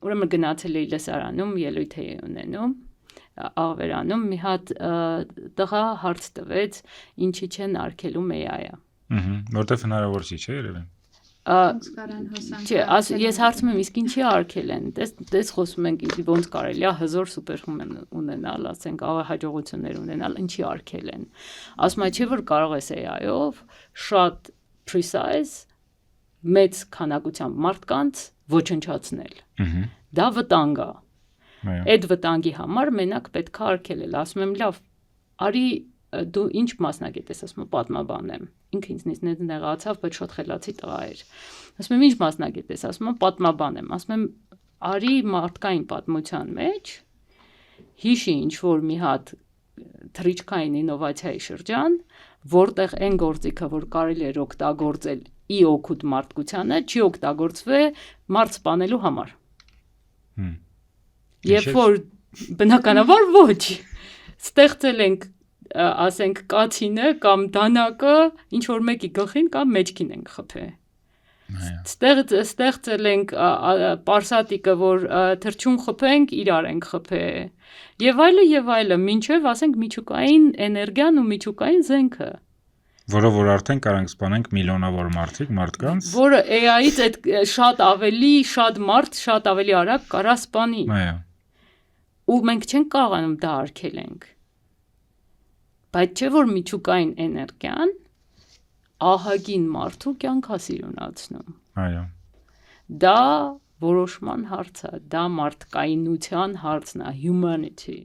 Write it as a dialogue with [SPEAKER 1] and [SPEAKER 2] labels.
[SPEAKER 1] ուրեմն գնացել էի լսարանում, ելույթ էի ունենում, աղվերանում, մի հատ տղա հարց տվեց, ինչի չեն արգելում AI-ը։
[SPEAKER 2] Որտեվ հնարավոր չի, չէ՞ երևի։
[SPEAKER 1] Չէ, ես հարցում եմ, իսկ ինչի արգել են, տես խոսում ենք, ոնց կարելի է հզոր սուպերխումեն ունենալ, ասենք, հաջողություններ ունենալ, ինչի արգել են։ Ասում է, չէ՞ որ կարող ես AI-ով շատ precise մեծ քանակությամբ մարդկանց ոչնչացնել։ Դա վտանգ է։ Այդ վտանգի համար մենակ պետք է արգելել, ասում եմ, լավ, արի դու ինչ մասնագետ ես, ասում եմ, պատմաբան եմ։ Ինքը ինձնից նեղացավ, բայց շատ խելացի տղա էր։ Ասում եմ, ինչ մասնագետ ես, ասում եմ, պատմաբան եմ, ասում եմ, արի մարդկային պատմության մեջ հիշի ինչ որ մի հատ թռիչքային ինովացիայի շրջան, որտեղ այն գործիքը, որ կարելի էր օգտագործել ի օգուտ մարդկությանը, չի օգտագործվի մարդ սպանելու համար։ Երբ որ բնականաբար ոչ, ստեղծել ենք, ասենք, կացինը կամ դանակը ինչ որ մեկի գլխին կամ մեջքին ենք խփել։ Ստեղծել ենք պարսատիկը, որ թռչուն խփենք, իրար ենք խփել։ Եվ այլը, մինչև ասենք միջուկային էներգիան ու միջուկային զենքը։
[SPEAKER 2] Որով որ արդեն կարանք սպանենք միլիոնավոր մարդկանց։
[SPEAKER 1] Որը AI-ից այդ շատ մարդ, շատ ավելի արագ կարա սպանի։ Ու մենք չենք կարողանում դա արգելենք։ Բայց չէ որ միջուկային էներգիան ահագին մարդու կյանք է սիրունացնում։ Դա որոշման հարց է, դա մարդկայնության հարցն է, humanity։